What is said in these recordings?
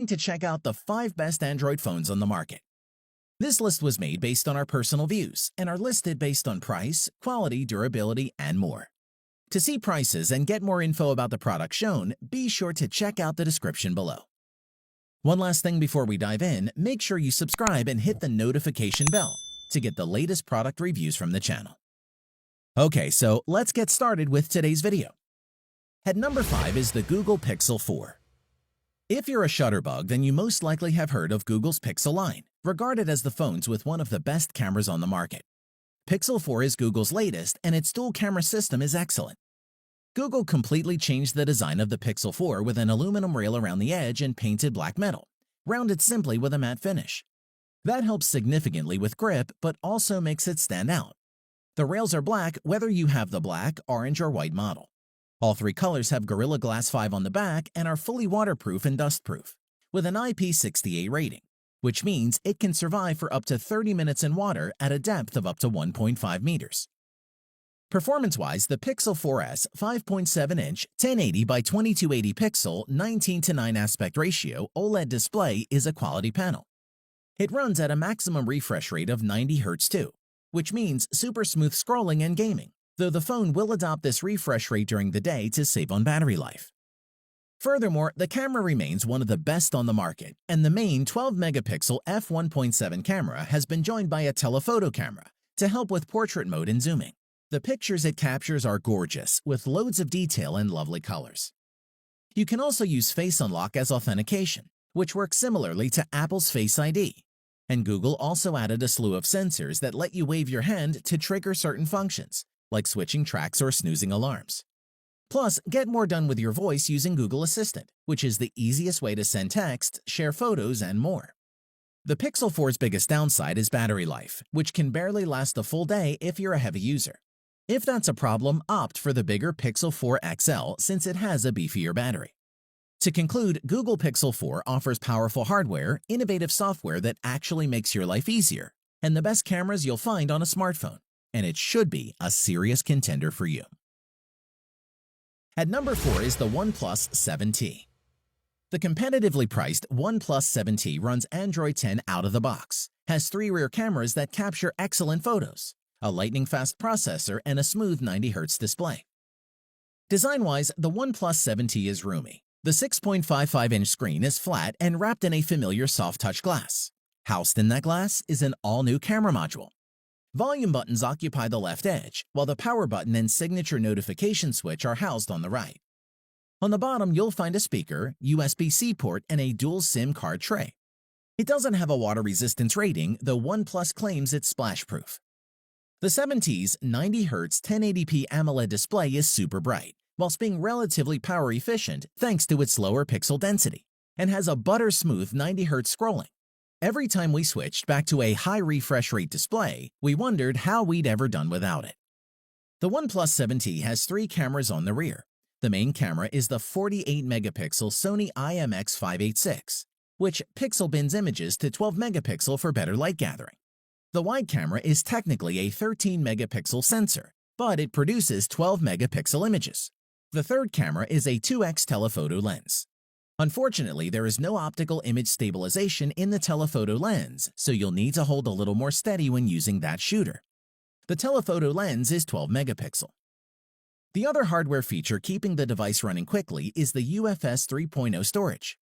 to check out the 5 best Android phones on the market. This list was made based on our personal views and are listed based on price, quality, durability, and more. To see prices and get more info about the product shown, be sure to check out the description below. One last thing before we dive in, make sure you subscribe and hit the notification bell to get the latest product reviews from the channel. Okay, so let's get started with today's video. At number 5 is the Google Pixel 4. If you're a Shutterbug, then you most likely have heard of Google's Pixel line, regarded as the phones with one of the best cameras on the market. Pixel 4 is Google's latest, and its dual camera system is excellent. Google completely changed the design of the Pixel 4 with an aluminum rail around the edge and painted black metal, rounded simply with a matte finish. That helps significantly with grip, but also makes it stand out. The rails are black whether you have the black, orange, or white model. All 3 colors have Gorilla Glass 5 on the back and are fully waterproof and dustproof, with an IP68 rating, which means it can survive for up to 30 minutes in water at a depth of up to 1.5 meters. Performance-wise, the Pixel 4S 5.7-inch 1080 by 2280 pixel 19:9 aspect ratio OLED display is a quality panel. It runs at a maximum refresh rate of 90 Hz too, which means super smooth scrolling and gaming, though the phone will adopt this refresh rate during the day to save on battery life. Furthermore, the camera remains one of the best on the market, and the main 12-megapixel f1.7 camera has been joined by a telephoto camera to help with portrait mode and zooming. The pictures it captures are gorgeous, with loads of detail and lovely colors. You can also use Face Unlock as authentication, which works similarly to Apple's Face ID. And Google also added a slew of sensors that let you wave your hand to trigger certain functions, like switching tracks or snoozing alarms. Plus, get more done with your voice using Google Assistant, which is the easiest way to send text, share photos, and more. The Pixel 4's biggest downside is battery life, which can barely last a full day if you're a heavy user. If that's a problem, opt for the bigger Pixel 4 XL since it has a beefier battery. To conclude, Google Pixel 4 offers powerful hardware, innovative software that actually makes your life easier, and the best cameras you'll find on a smartphone, and it should be a serious contender for you. At number 4 is the OnePlus 7T. The competitively priced OnePlus 7T runs Android 10 out of the box, has 3 rear cameras that capture excellent photos, a lightning-fast processor, and a smooth 90 Hz display. Design-wise, the OnePlus 7T is roomy. The 6.55-inch screen is flat and wrapped in a familiar soft-touch glass. Housed in that glass is an all-new camera module. Volume buttons occupy the left edge, while the power button and signature notification switch are housed on the right. On the bottom, you'll find a speaker, USB-C port, and a dual SIM card tray. It doesn't have a water resistance rating, though OnePlus claims it's splash-proof. The 7T's 90 Hz 1080p AMOLED display is super bright, whilst being relatively power efficient thanks to its lower pixel density, and has a butter-smooth 90 Hz scrolling. Every time we switched back to a high refresh rate display, we wondered how we'd ever done without it. The OnePlus 7T has 3 cameras on the rear. The main camera is the 48-megapixel Sony IMX586, which pixel bins images to 12 megapixel for better light gathering. The wide camera is technically a 13-megapixel sensor, but it produces 12 megapixel images. The third camera is a 2x telephoto lens. Unfortunately, there is no optical image stabilization in the telephoto lens, so you'll need to hold a little more steady when using that shooter. The telephoto lens is 12 megapixel. The other hardware feature keeping the device running quickly is the UFS 3.0 storage.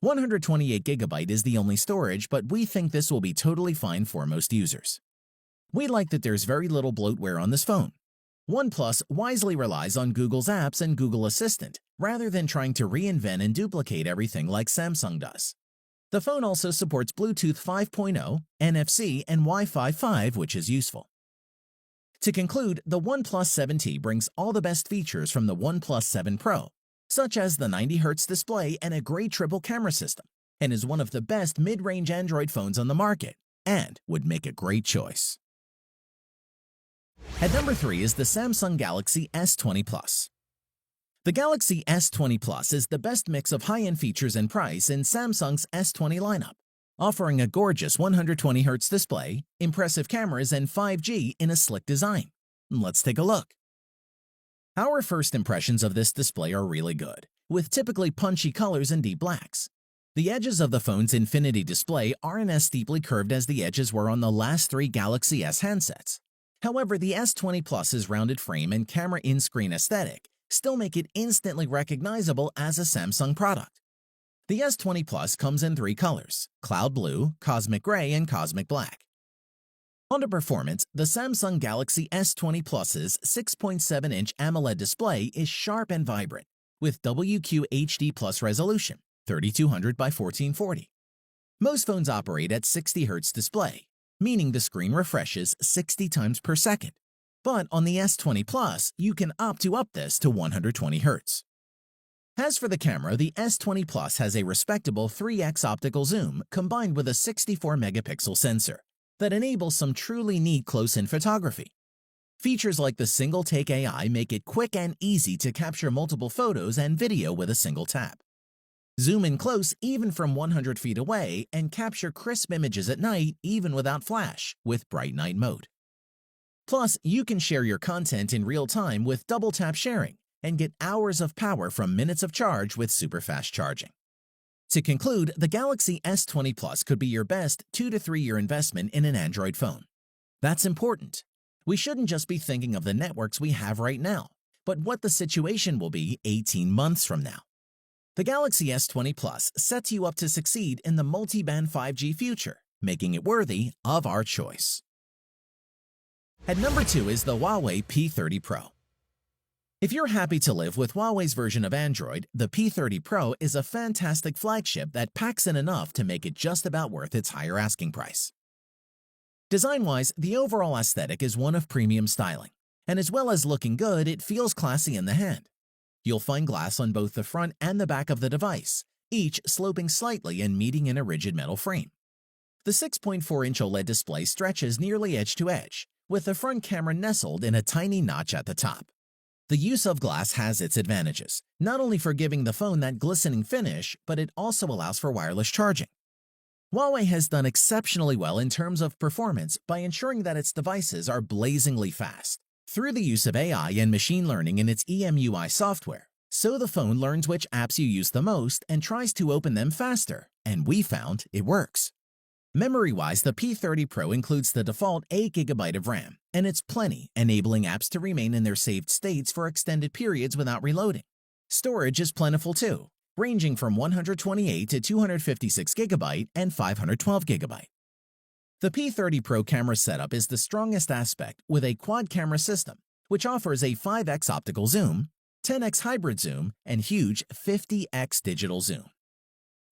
128 GB is the only storage, but we think this will be totally fine for most users. We like that there's very little bloatware on this phone. OnePlus wisely relies on Google's apps and Google Assistant, rather than trying to reinvent and duplicate everything like Samsung does. The phone also supports Bluetooth 5.0, NFC, and Wi-Fi 5, which is useful. To conclude, the OnePlus 7T brings all the best features from the OnePlus 7 Pro, such as the 90 Hz display and a great triple camera system, and is one of the best mid-range Android phones on the market, and would make a great choice. At number 3 is the Samsung Galaxy S20 Plus. The Galaxy S20 Plus is the best mix of high-end features and price in Samsung's S20 lineup, offering a gorgeous 120 Hz display, impressive cameras, and 5G in a slick design. Let's take a look. Our first impressions of this display are really good, with typically punchy colors and deep blacks. The edges of the phone's Infinity display aren't as steeply curved as the edges were on the last three Galaxy S handsets. However, the S20 Plus's rounded frame and camera in-screen aesthetic still make it instantly recognizable as a Samsung product. The S20 Plus comes in three colors: Cloud Blue, Cosmic Gray, and Cosmic Black. On to performance, the Samsung Galaxy S20 Plus's 6.7-inch AMOLED display is sharp and vibrant, with WQHD Plus resolution, 3200 by 1440. Most phones operate at 60 Hz display, meaning the screen refreshes 60 times per second. But on the S20 Plus, you can opt to up this to 120 Hz. As for the camera, the S20 Plus has a respectable 3x optical zoom combined with a 64-megapixel sensor that enables some truly neat close-in photography. Features like the single-take AI make it quick and easy to capture multiple photos and video with a single tap. Zoom in close even from 100 feet away and capture crisp images at night even without flash with Bright Night mode. Plus, you can share your content in real time with double-tap sharing and get hours of power from minutes of charge with super fast charging. To conclude, the Galaxy S20 Plus could be your best 2 to 3 year investment in an Android phone. That's important. We shouldn't just be thinking of the networks we have right now, but what the situation will be 18 months from now. The Galaxy S20 Plus sets you up to succeed in the multi-band 5G future, making it worthy of our choice. At number 2 is the Huawei P30 Pro. If you're happy to live with Huawei's version of Android, the P30 Pro is a fantastic flagship that packs in enough to make it just about worth its higher asking price. Design-wise, the overall aesthetic is one of premium styling, and as well as looking good, it feels classy in the hand. You'll find glass on both the front and the back of the device, each sloping slightly and meeting in a rigid metal frame. The 6.4-inch OLED display stretches nearly edge to edge, with the front camera nestled in a tiny notch at the top. The use of glass has its advantages, not only for giving the phone that glistening finish, but it also allows for wireless charging. Huawei has done exceptionally well in terms of performance by ensuring that its devices are blazingly fast through the use of AI and machine learning in its EMUI software, so the phone learns which apps you use the most and tries to open them faster, and we found it works. Memory-wise, the P30 Pro includes the default 8GB of RAM, and it's plenty, enabling apps to remain in their saved states for extended periods without reloading. Storage is plentiful too, ranging from 128 to 256GB and 512GB. The P30 Pro camera setup is the strongest aspect with a quad-camera system, which offers a 5x optical zoom, 10x hybrid zoom, and huge 50x digital zoom.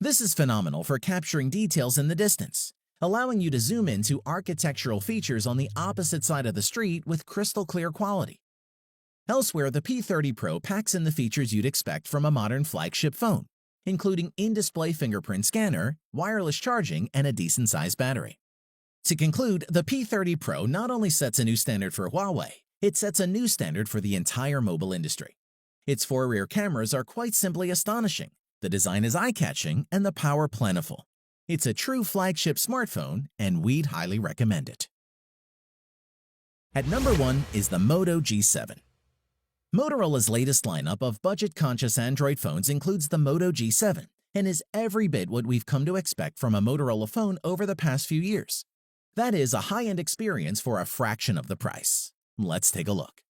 This is phenomenal for capturing details in the distance, allowing you to zoom into architectural features on the opposite side of the street with crystal clear quality. Elsewhere, the P30 Pro packs in the features you'd expect from a modern flagship phone, including in-display fingerprint scanner, wireless charging, and a decent-sized battery. To conclude, the P30 Pro not only sets a new standard for Huawei, it sets a new standard for the entire mobile industry. Its 4 rear cameras are quite simply astonishing. The design is eye-catching and the power plentiful. It's a true flagship smartphone, and we'd highly recommend it. At number 1 is the Moto G7. Motorola's latest lineup of budget-conscious Android phones includes the Moto G7 and is every bit what we've come to expect from a Motorola phone over the past few years. That is a high-end experience for a fraction of the price. Let's take a look.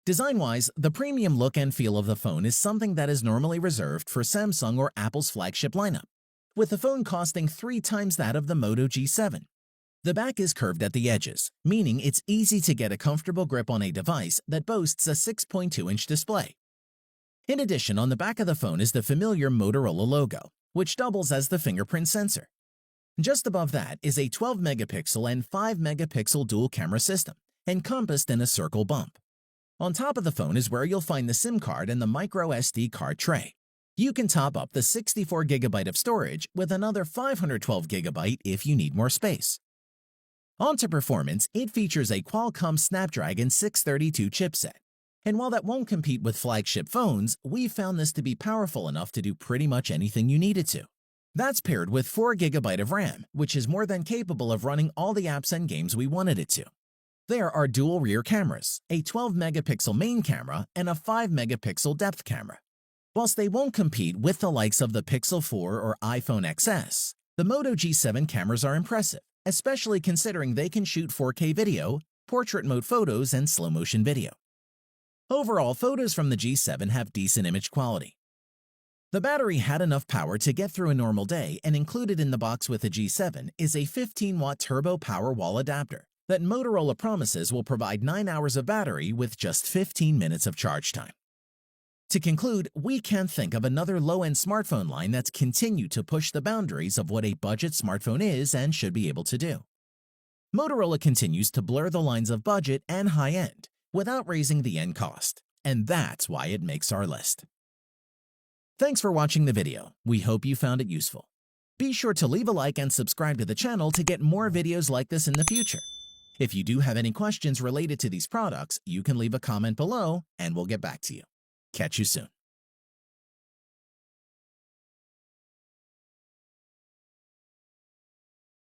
Design-wise, the premium look and feel of the phone is something that is normally reserved for Samsung or Apple's flagship lineup, with the phone costing 3 times that of the Moto G7. The back is curved at the edges, meaning it's easy to get a comfortable grip on a device that boasts a 6.2-inch display. In addition, on the back of the phone is the familiar Motorola logo, which doubles as the fingerprint sensor. Just above that is a 12-megapixel and 5-megapixel dual camera system, encompassed in a circle bump. On top of the phone is where you'll find the SIM card and the micro SD card tray. You can top up the 64GB of storage with another 512GB if you need more space. On to performance, it features a Qualcomm Snapdragon 632 chipset. And while that won't compete with flagship phones, we found this to be powerful enough to do pretty much anything you need it to. That's paired with 4GB of RAM, which is more than capable of running all the apps and games we wanted it to. There are dual rear cameras, a 12-megapixel main camera, and a 5-megapixel depth camera. Whilst they won't compete with the likes of the Pixel 4 or iPhone XS, the Moto G7 cameras are impressive, especially considering they can shoot 4K video, portrait mode photos, and slow motion video. Overall, photos from the G7 have decent image quality. The battery had enough power to get through a normal day, and included in the box with the G7 is a 15-watt turbo power wall adapter that Motorola promises will provide 9 hours of battery with just 15 minutes of charge time. To conclude, we can't think of another low-end smartphone line that's continued to push the boundaries of what a budget smartphone is and should be able to do. Motorola continues to blur the lines of budget and high-end without raising the end cost, and that's why it makes our list. Thanks for watching the video. We hope you found it useful. Be sure to leave a like and subscribe to the channel to get more videos like this in the future. If you do have any questions related to these products, you can leave a comment below and we'll get back to you. Catch you soon.